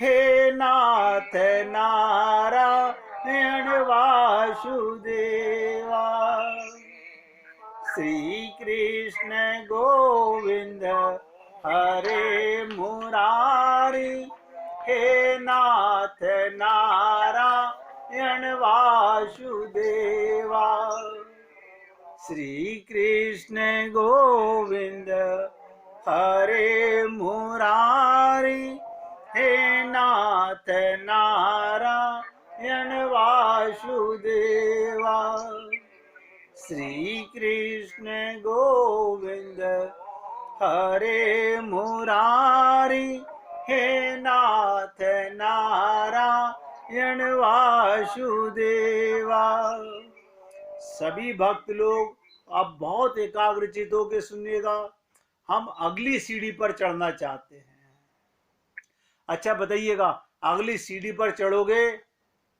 हे नाथ नारायण वासुदेवा। श्री कृष्ण गोविंद हरे मुरारी, हे नाथ नारायण वासुदेवा। श्री कृष्ण गोविंद हरे मुरारी, हे नाथ नारायण वासुदेवा। श्री कृष्ण गोविंद हरे मुरारी, हे नाथ नारायण वासुदेवा। सभी भक्त लोग अब बहुत एकाग्रचित होकर सुनिएगा। हम अगली सीढ़ी पर चढ़ना चाहते हैं। अच्छा बताइएगा, अगली सीढ़ी पर चढ़ोगे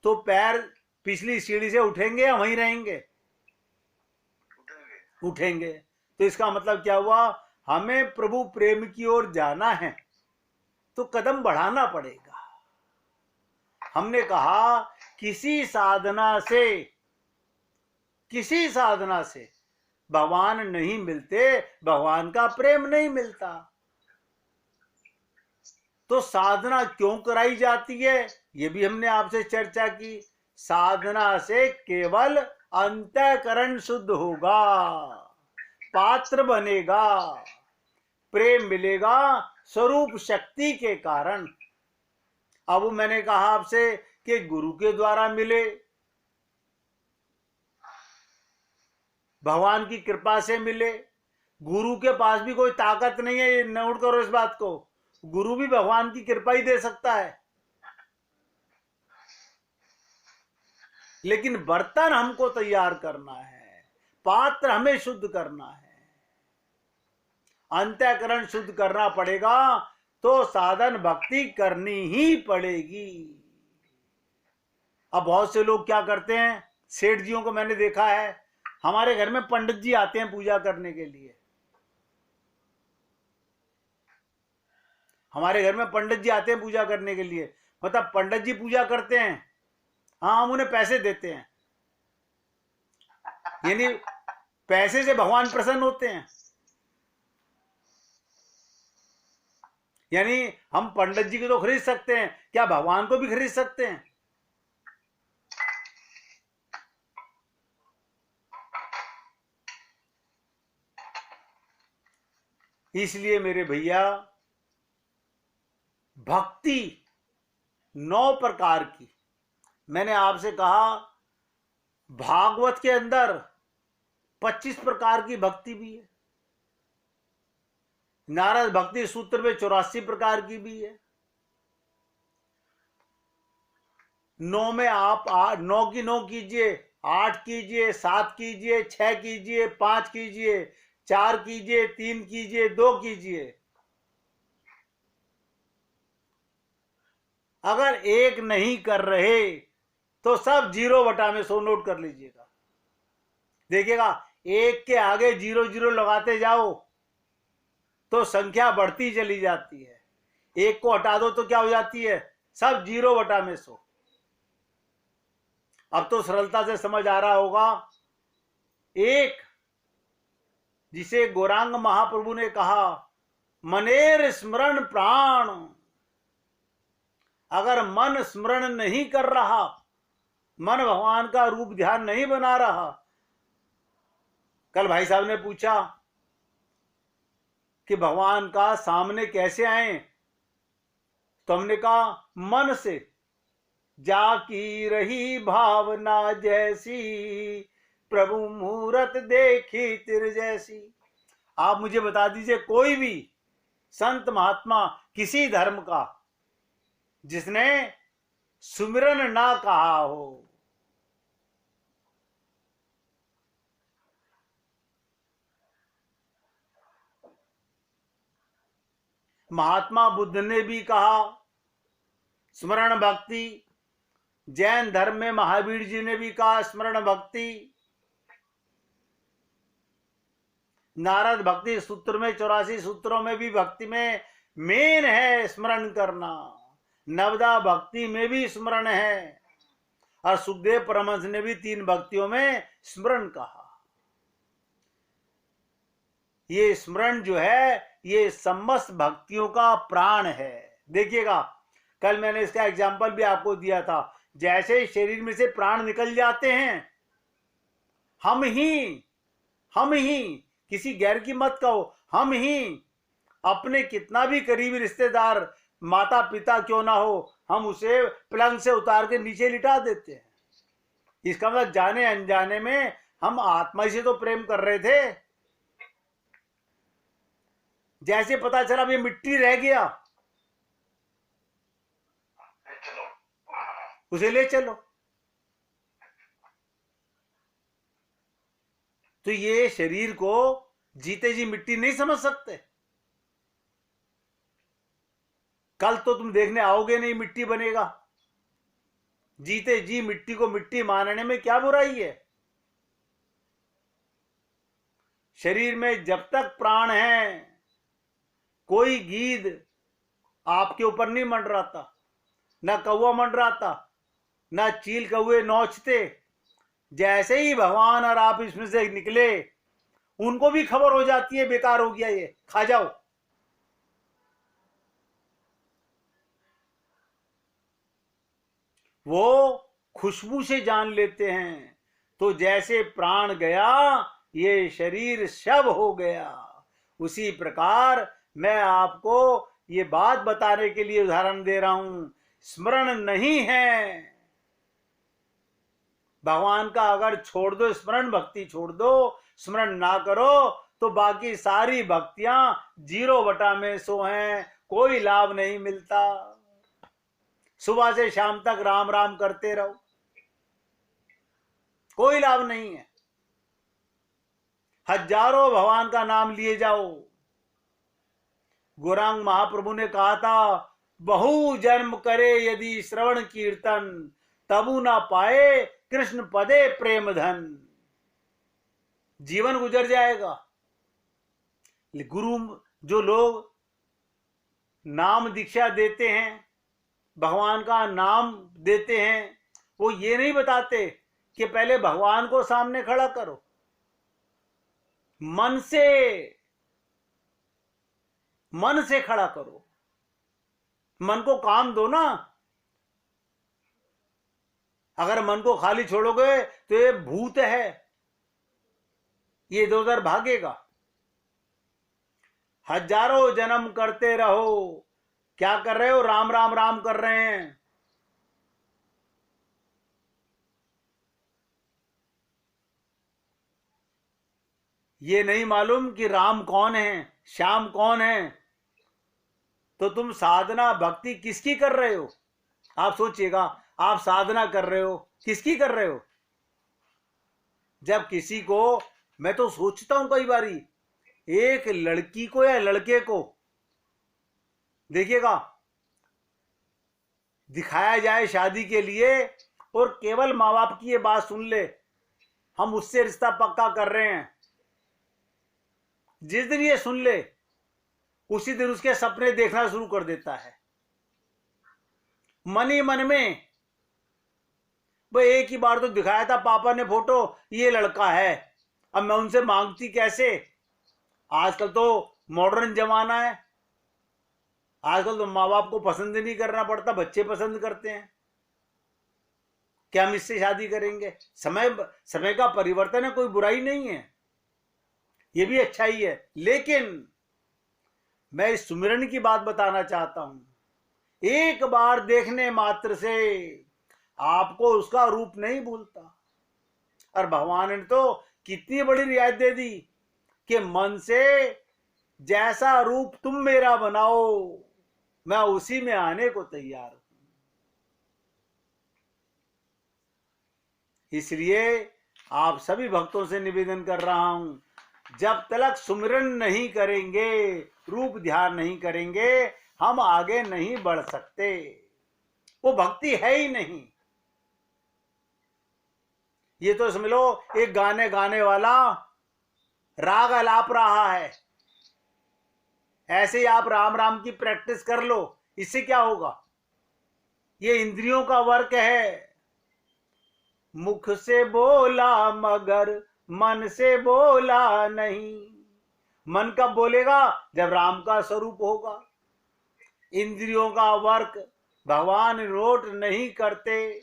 तो पैर पिछली सीढ़ी से उठेंगे या वहीं रहेंगे? उठेंगे। तो इसका मतलब क्या हुआ? हमें प्रभु प्रेम की ओर जाना है तो कदम बढ़ाना पड़ेगा। हमने कहा किसी साधना से भगवान नहीं मिलते, भगवान का प्रेम नहीं मिलता। तो साधना क्यों कराई जाती है, ये भी हमने आपसे चर्चा की। साधना से केवल अंतःकरण शुद्ध होगा, पात्र बनेगा, प्रेम मिलेगा स्वरूप शक्ति के कारण। अब मैंने कहा आपसे कि गुरु के द्वारा मिले, भगवान की कृपा से मिले। गुरु के पास भी कोई ताकत नहीं है, ये नोट करो इस बात को। गुरु भी भगवान की कृपा ही दे सकता है, लेकिन बर्तन हमको तैयार करना है, पात्र हमें शुद्ध करना है, अंतःकरण शुद्ध करना पड़ेगा। तो साधन भक्ति करनी ही पड़ेगी। अब बहुत से लोग क्या करते हैं, सेठ जियों को मैंने देखा है, हमारे घर में पंडित जी आते हैं पूजा करने के लिए। हमारे घर में पंडित जी आते हैं पूजा करने के लिए, मतलब पंडित जी पूजा करते हैं, हाँ हम उन्हें पैसे देते हैं, यानी पैसे से भगवान प्रसन्न होते हैं। यानी हम पंडित जी को तो खरीद सकते हैं, क्या भगवान को भी खरीद सकते हैं? इसलिए मेरे भैया, भक्ति 9 प्रकार की, मैंने आपसे कहा भागवत के अंदर 25 प्रकार की भक्ति भी है, नारद भक्ति सूत्र में 84 प्रकार की भी है। 9 में आप 9 की 9 कीजिए, 8 कीजिए, 7 कीजिए, 6 कीजिए, 5 कीजिए, 4 कीजिए, 3 कीजिए, 2 कीजिए। अगर एक नहीं कर रहे तो सब 0/100 नोट कर लीजिएगा। देखिएगा, एक के आगे 0 लगाते जाओ तो संख्या बढ़ती चली जाती है। एक को हटा दो तो क्या हो जाती है? सब 0/100। अब तो सरलता से समझ आ रहा होगा। एक, जिसे गौरांग महाप्रभु ने कहा मनेर स्मरण प्राण, अगर मन स्मरण नहीं कर रहा, मन भगवान का रूप ध्यान नहीं बना रहा। कल भाई साहब ने पूछा कि भगवान का सामने कैसे आए, तो हमने कहा मन से। जाकी रही भावना जैसी, प्रभु मूरत देखी तिर जैसी। आप मुझे बता दीजिए कोई भी संत महात्मा किसी धर्म का जिसने सुमिरन ना कहा हो। महात्मा बुद्ध ने भी कहा स्मरण भक्ति, जैन धर्म में महावीर जी ने भी कहा स्मरण भक्ति, नारद भक्ति सूत्र में 84 सूत्रों में भी भक्ति में मेन है स्मरण करना। नवदा भक्ति में भी स्मरण है, और सुखदेव परमहंस ने भी 3 भक्तियों में स्मरण कहा। ये स्मरण जो है ये समस्त भक्तियों का प्राण है। देखिएगा, कल मैंने इसका एग्जाम्पल भी आपको दिया था। जैसे शरीर में से प्राण निकल जाते हैं, हम ही, किसी गैर की मत कहो, हम ही अपने कितना भी करीबी रिश्तेदार, माता पिता क्यों ना हो, हम उसे पलंग से उतार के नीचे लिटा देते हैं। इसका मतलब जाने अनजाने में हम आत्मा से तो प्रेम कर रहे थे। जैसे पता चला ये मिट्टी रह गया, उसे ले चलो। तो ये शरीर को जीते जी मिट्टी नहीं समझ सकते। कल तो तुम देखने आओगे नहीं, मिट्टी बनेगा। जीते जी मिट्टी को मिट्टी मानने में क्या बुराई है। शरीर में जब तक प्राण है, कोई गीद आपके ऊपर नहीं मंडराता, ना कौवा मंडराता, ना चील कौवे नोचते। जैसे ही भगवान और आप इसमें से निकले, उनको भी खबर हो जाती है बेकार हो गया, ये खा जाओ। वो खुशबू से जान लेते हैं। तो जैसे प्राण गया, ये शरीर शव हो गया। उसी प्रकार मैं आपको ये बात बताने के लिए उदाहरण दे रहा हूं। स्मरण नहीं है भगवान का, अगर छोड़ दो स्मरण, भक्ति छोड़ दो, स्मरण ना करो, तो बाकी सारी भक्तियां 0/100 हैं, कोई लाभ नहीं मिलता। सुबह से शाम तक राम राम करते रहो, कोई लाभ नहीं है। हजारों भगवान का नाम लिए जाओ। गौरांग महाप्रभु ने कहा था, बहु जन्म करे यदि श्रवण कीर्तन, तबु ना पाए कृष्ण पदे प्रेम धन। जीवन गुजर जाएगा। गुरु जो लोग नाम दीक्षा देते हैं, भगवान का नाम देते हैं, वो ये नहीं बताते कि पहले भगवान को सामने खड़ा करो। मन से खड़ा करो, मन को काम दो ना। अगर मन को खाली छोड़ोगे तो ये भूत है, ये इधर उधर भागेगा। हजारों जन्म करते रहो, क्या कर रहे हो? राम राम राम कर रहे हैं। ये नहीं मालूम कि राम कौन है, श्याम कौन है, तो तुम साधना भक्ति किसकी कर रहे हो? आप सोचिएगा, आप साधना कर रहे हो, किसकी कर रहे हो? जब किसी को, मैं तो सोचता हूं कई बारी, एक लड़की को या लड़के को देखिएगा, दिखाया जाए शादी के लिए, और केवल माँ बाप की ये बात सुन ले, हम उससे रिश्ता पक्का कर रहे हैं। जिस दिन ये सुन ले, उसी दिन उसके सपने देखना शुरू कर देता है। मन ही मन में भाई, एक ही बार तो दिखाया था पापा ने फोटो, ये लड़का है, अब मैं उनसे मांगती कैसे? आजकल तो मॉडर्न जमाना है, आजकल तो माँ बाप को पसंद नहीं करना पड़ता, बच्चे पसंद करते हैं कि हम इससे शादी करेंगे। समय का परिवर्तन है, कोई बुराई नहीं है, ये भी अच्छा ही है। लेकिन मैं इस सुमिरन की बात बताना चाहता हूं। एक बार देखने मात्र से आपको उसका रूप नहीं भूलता। और भगवान ने तो कितनी बड़ी रियायत दे दी कि मन से जैसा रूप तुम मेरा बनाओ, मैं उसी में आने को तैयार हूं। इसलिए आप सभी भक्तों से निवेदन कर रहा हूं, जब तक सुमिरन नहीं करेंगे, रूप ध्यान नहीं करेंगे, हम आगे नहीं बढ़ सकते। वो भक्ति है ही नहीं। ये तो समझ लो एक गाने वाला राग अलाप रहा है, ऐसे ही आप राम राम की प्रैक्टिस कर लो। इससे क्या होगा? ये इंद्रियों का वर्क है। मुख से बोला मगर मन से बोला नहीं। मन कब बोलेगा? जब राम का स्वरूप होगा। इंद्रियों का वर्क भगवान नोट नहीं करते।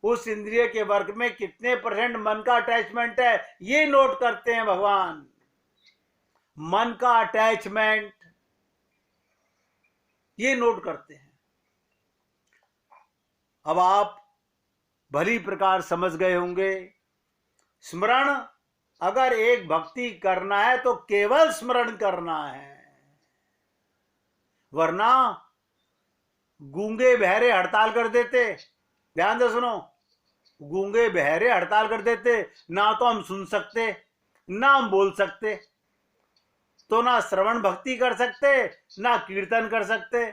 उस इंद्रिय के वर्क में कितने % मन का अटैचमेंट है, ये नोट करते हैं भगवान। मन का अटैचमेंट ये नोट करते हैं। अब आप भली प्रकार समझ गए होंगे, स्मरण अगर एक भक्ति करना है तो केवल स्मरण करना है, वरना गूंगे बहरे हड़ताल कर देते। ध्यान से सुनो, गूंगे बहरे हड़ताल कर देते, ना तो हम सुन सकते ना हम बोल सकते, तो ना श्रवण भक्ति कर सकते ना कीर्तन कर सकते,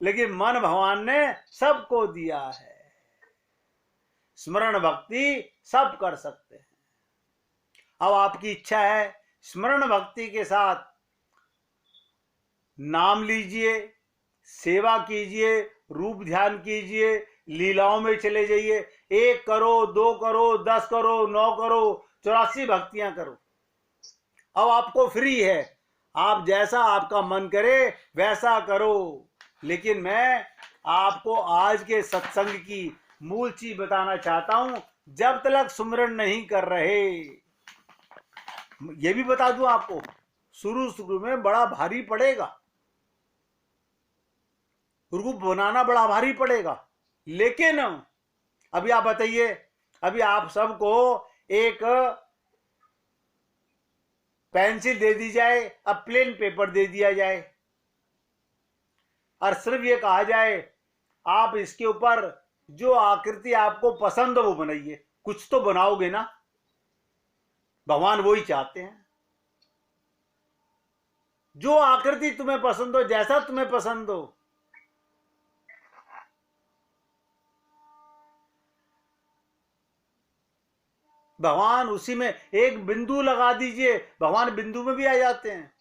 लेकिन मन भगवान ने सबको दिया है। स्मरण भक्ति सब कर सकते हैं। अब आपकी इच्छा है स्मरण भक्ति के साथ नाम लीजिए, सेवा कीजिए, रूप ध्यान कीजिए, लीलाओं में चले जाइए। 1 करो, 2 करो, 10 करो, 9 करो, 84 भक्तियां करो। अब आपको फ्री है, आप जैसा आपका मन करे वैसा करो। लेकिन मैं आपको आज के सत्संग की मूल चीज बताना चाहता हूं, जब तक सुमिरन नहीं कर रहे, ये भी बता दूं आपको, शुरू में बड़ा भारी पड़ेगा, रूप बनाना बड़ा भारी पड़ेगा। लेकिन अभी आप बताइए, अभी आप सबको एक पेंसिल दे दी जाए, अब प्लेन पेपर दे दिया जाए और सिर्फ ये कहा जाए आप इसके ऊपर जो आकृति आपको पसंद हो वो बनाइए, कुछ तो बनाओगे ना। भगवान वो ही चाहते हैं, जो आकृति तुम्हें पसंद हो, जैसा तुम्हें पसंद हो। भगवान उसी में एक बिंदु लगा दीजिए, भगवान बिंदु में भी आ जाते हैं।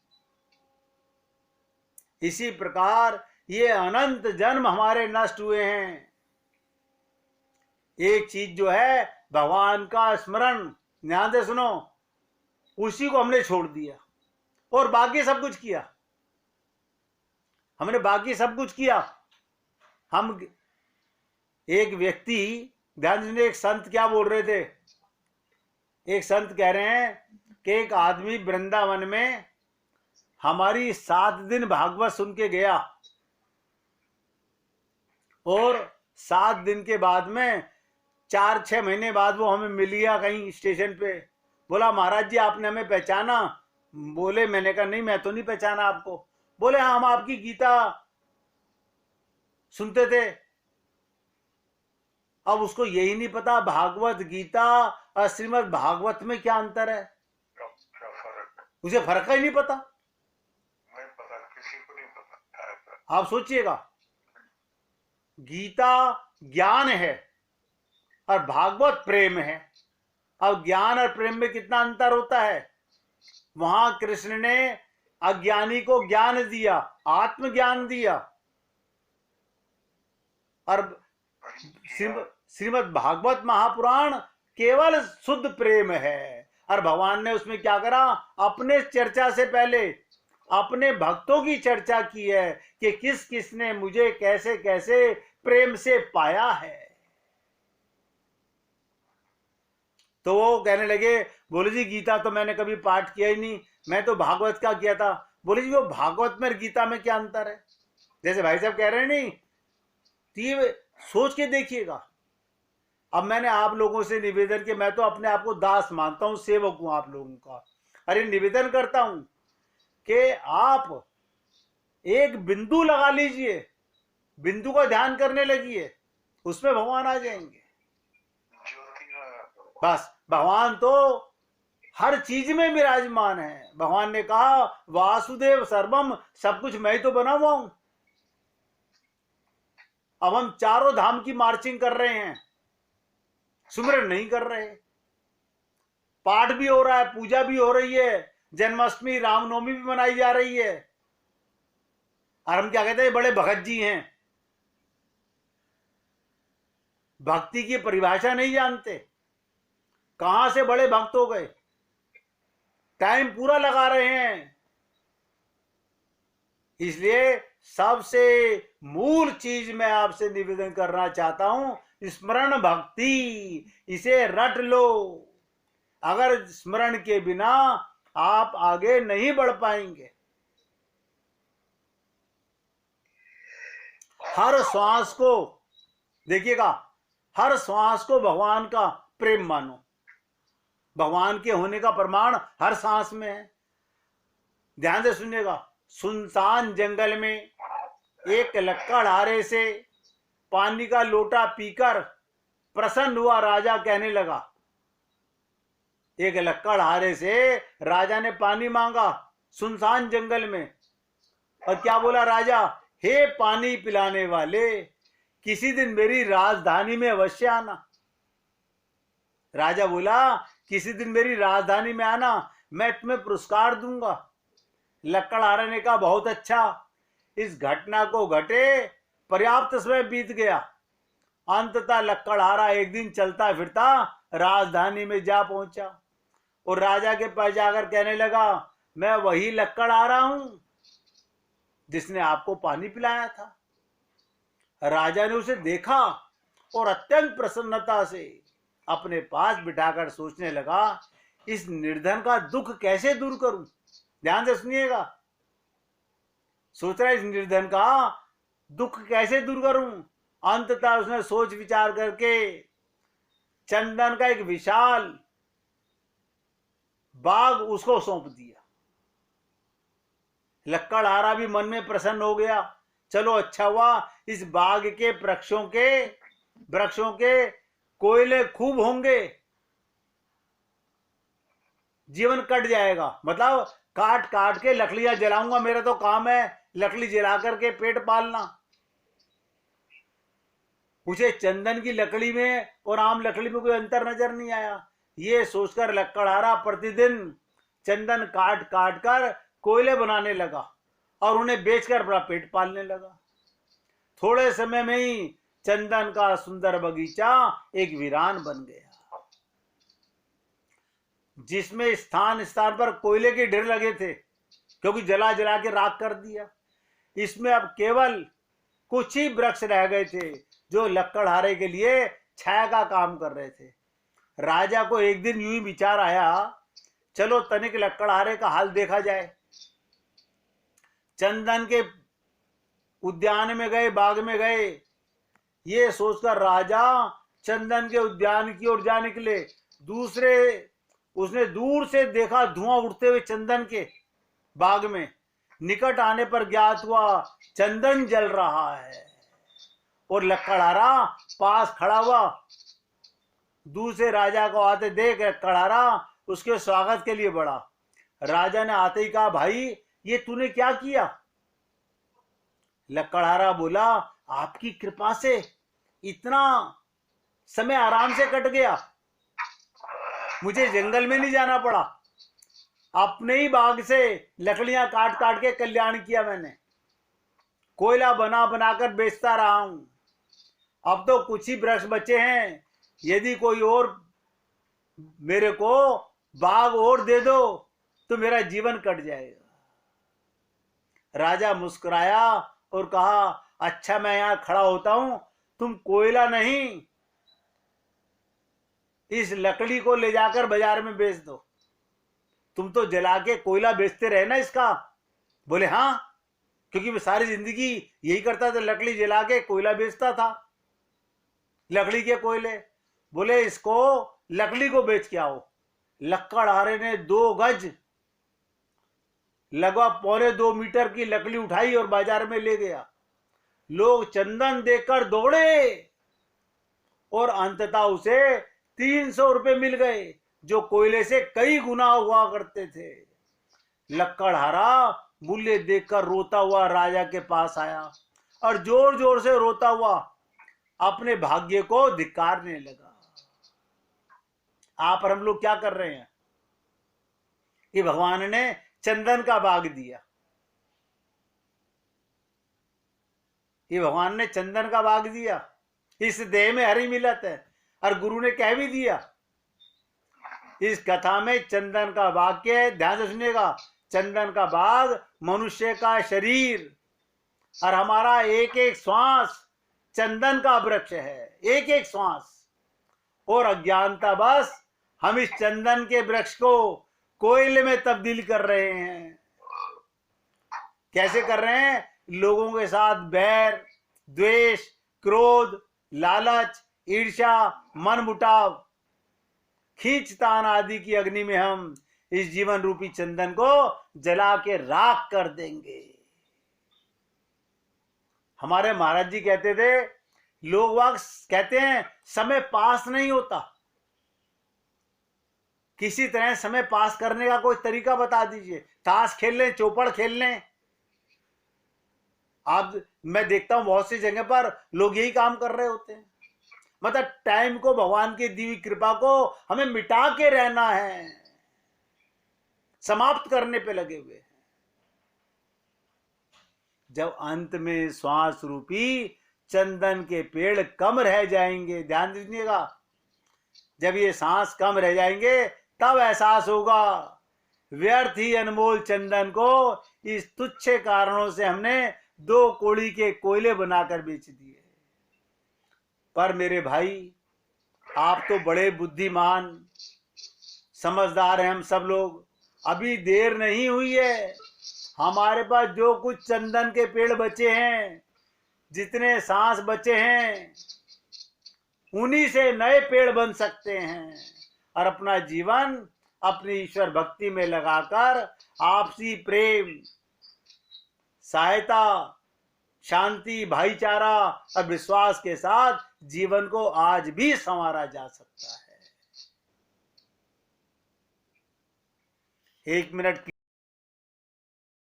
इसी प्रकार ये अनंत जन्म हमारे नष्ट हुए हैं। एक चीज जो है भगवान का स्मरण, ध्यान से सुनो, उसी को हमने छोड़ दिया और बाकी सब कुछ किया। हमने बाकी सब कुछ किया। हम एक व्यक्ति, ध्यान से, एक संत क्या बोल रहे थे, एक संत कह रहे हैं कि एक आदमी वृंदावन में हमारी 7 दिन भागवत सुन के गया और 7 दिन के बाद में 4-6 महीने बाद वो हमें मिल गया कहीं स्टेशन पे। बोला महाराज जी आपने हमें पहचाना? बोले मैंने कहा नहीं, मैं तो नहीं पहचाना आपको। बोले हाँ, हम आपकी गीता सुनते थे। अब उसको यही नहीं पता भागवत गीता और श्रीमद् भागवत में क्या अंतर है, उसे फर्क ही नहीं पता। किसी को नहीं पता। आप सोचिएगा, गीता ज्ञान है और भागवत प्रेम है। अब ज्ञान और प्रेम में कितना अंतर होता है। वहां कृष्ण ने अज्ञानी को ज्ञान दिया, आत्मज्ञान दिया, और श्रीमद् भागवत महापुराण केवल शुद्ध प्रेम है। और भगवान ने उसमें क्या करा, अपने चर्चा से पहले अपने भक्तों की चर्चा की है कि किस किस ने मुझे कैसे कैसे प्रेम से पाया है। तो वो कहने लगे, बोले जी गीता तो मैंने कभी पाठ किया ही नहीं, मैं तो भागवत का किया था। बोले जी वो भागवत में गीता में क्या अंतर है? जैसे भाई साहब कह रहे हैं नहीं, तो सोच के देखिएगा। अब मैंने आप लोगों से निवेदन किया, मैं तो अपने आप को दास मानता हूं, सेवक हूं आप लोगों का। अरे निवेदन करता हूं कि आप एक बिंदु लगा लीजिए, बिंदु का ध्यान करने लगिए, उसमें भगवान आ जाएंगे। बस भगवान तो हर चीज में विराजमान है। भगवान ने कहा वासुदेव सर्वम, सब कुछ मैं ही तो बना हुआ हूं। अब हम चारों धाम की मार्चिंग कर रहे हैं, सुमिरन नहीं कर रहे। पाठ भी हो रहा है, पूजा भी हो रही है, जन्माष्टमी रामनवमी भी मनाई जा रही है, और हम क्या कहते हैं बड़े भगत जी हैं। भक्ति की परिभाषा नहीं जानते, कहां से बड़े भक्त हो गए, टाइम पूरा लगा रहे हैं। इसलिए सबसे मूल चीज मैं आपसे निवेदन करना चाहता हूं, स्मरण भक्ति, इसे रट लो। अगर स्मरण के बिना आप आगे नहीं बढ़ पाएंगे। हर श्वास को देखिएगा, हर श्वास को भगवान का प्रेम मानो। भगवान के होने का प्रमाण हर सांस में है। ध्यान से सुनिएगा। सुनसान जंगल में एक लकड़हारे से पानी का लोटा पीकर प्रसन्न हुआ राजा कहने लगा। एक लकड़हारे से राजा ने पानी मांगा सुनसान जंगल में, और क्या बोला राजा? हे पानी पिलाने वाले, किसी दिन मेरी राजधानी में अवश्य आना। राजा बोला, किसी दिन मेरी राजधानी में आना, मैं तुम्हें पुरस्कार दूंगा। लकड़हारे ने कहा, बहुत अच्छा। इस घटना को घटे पर्याप्त समय बीत गया। अंततः लकड़हारा एक दिन चलता फिरता राजधानी में जा पहुंचा और राजा के पास जाकर कहने लगा, मैं वही लकड़हारा हूं जिसने आपको पानी पिलाया था। राजा ने उसे देखा और अत्यंत प्रसन्नता से अपने पास बिठाकर सोचने लगा, इस निर्धन का दुख कैसे दूर करूं। ध्यान से सुनिएगा। सोच रहा है इस निर्धन का दुख कैसे दूर करूं। अंततः उसने सोच विचार करके चंदन का एक विशाल बाग उसको सौंप दिया। लकड़हारा भी मन में प्रसन्न हो गया। चलो अच्छा हुआ, इस बाग के वृक्षों के कोयले खूब होंगे, जीवन कट जाएगा। मतलब काट काट के लकड़ियां जलाऊंगा, मेरा तो काम है लकड़ी जला करके पेट पालना। उसे चंदन की लकड़ी में और आम लकड़ी में कोई अंतर नजर नहीं आया। ये सोचकर लकड़हारा प्रतिदिन चंदन काट काट कर कोयले बनाने लगा और उन्हें बेचकर अपना पेट पालने लगा। थोड़े समय में ही चंदन का सुंदर बगीचा एक वीरान बन गया, जिसमें स्थान स्थान पर कोयले के ढेर लगे थे, क्योंकि जला जला के राख कर दिया। इसमें अब केवल कुछ ही वृक्ष रह गए थे जो लकड़हारे के लिए छाया का काम कर रहे थे। राजा को एक दिन यूं ही विचार आया, चलो तनिक लकड़हारे का हाल देखा जाए। चंदन के उद्यान में गए, बाग में गए। ये सोचकर राजा चंदन के उद्यान की ओर जा निकले। उसने दूर से देखा धुआं उठते हुए चंदन के बाग में। निकट आने पर ज्ञात हुआ चंदन जल रहा है और लकड़हारा पास खड़ा हुआ। दूसरे राजा को आते देख लकड़हारा उसके स्वागत के लिए बढ़ा। राजा ने आते ही कहा, भाई ये तूने क्या किया? लकड़हारा बोला, आपकी कृपा से इतना समय आराम से कट गया, मुझे जंगल में नहीं जाना पड़ा। अपने ही बाग से लकड़ियां काट काट के कल्याण किया मैंने। कोयला बना बनाकर बेचता रहा हूं। अब तो कुछ ही वृक्ष बचे हैं, यदि कोई और मेरे को बाग और दे दो तो मेरा जीवन कट जाएगा। राजा मुस्कुराया और कहा, अच्छा मैं यहां खड़ा होता हूं, तुम कोयला नहीं इस लकड़ी को ले जाकर बाजार में बेच दो। तुम तो जला के कोयला बेचते रहे ना इसका। बोले हाँ, क्योंकि मैं सारी जिंदगी यही करता था, लकड़ी जला के कोयला बेचता था, लकड़ी के कोयले। बोले इसको लकड़ी को बेच के आओ। लकड़हारे ने 2 गज लगभग 1.25 मीटर की लकड़ी उठाई और बाजार में ले गया। लोग चंदन देखकर दौड़े और अंततः उसे 300 रुपए मिल गए, जो कोयले से कई गुना हुआ करते थे। लकड़हारा मूल्य देखकर रोता हुआ राजा के पास आया और जोर जोर से रोता हुआ अपने भाग्य को धिक्कारने लगा। आप और हम लोग क्या कर रहे हैं? कि भगवान ने चंदन का बाग दिया, ये भगवान ने चंदन का बाग दिया, इस देह में हरी मिलत है, और गुरु ने कह भी दिया। इस कथा में चंदन का वाक्य है, ध्यान से सुनिएगा। चंदन का बाग मनुष्य का शरीर, और हमारा एक एक श्वास चंदन का वृक्ष है, एक एक श्वास। और अज्ञानता बस हम इस चंदन के वृक्ष को कोयले में तब्दील कर रहे हैं। कैसे कर रहे हैं? लोगों के साथ बैर, द्वेष, क्रोध, लालच, ईर्ष्या, मनमुटाव, खींचतान आदि की अग्नि में हम इस जीवन रूपी चंदन को जला के राख कर देंगे। हमारे महाराज जी कहते थे, लोग वाक कहते हैं समय पास नहीं होता, किसी तरह समय पास करने का कोई तरीका बता दीजिए। ताश खेल लें, चौपड़ खेल लें। आप, मैं देखता हूं बहुत सी जगह पर लोग यही काम कर रहे होते हैं। मतलब टाइम को, भगवान की दी हुई कृपा को हमें मिटा के रहना है, समाप्त करने पे लगे हुए हैं। जब अंत में श्वास रूपी चंदन के पेड़ कम रह जाएंगे, ध्यान दीजिएगा, जब ये सांस कम रह जाएंगे तब एहसास होगा व्यर्थ ही अनमोल चंदन को इस तुच्छ कारणों से हमने 2 कौड़ी के कोयले बनाकर बेच दिए। पर मेरे भाई, आप तो बड़े बुद्धिमान समझदार हैं, हम सब लोग। अभी देर नहीं हुई है। हमारे पास जो कुछ चंदन के पेड़ बचे हैं, जितने सांस बचे हैं, उन्हीं से नए पेड़ बन सकते हैं, और अपना जीवन अपनी ईश्वर भक्ति में लगाकर आपसी प्रेम, सहायता, शांति, भाईचारा और विश्वास के साथ जीवन को आज भी संवारा जा सकता है। 1 मिनट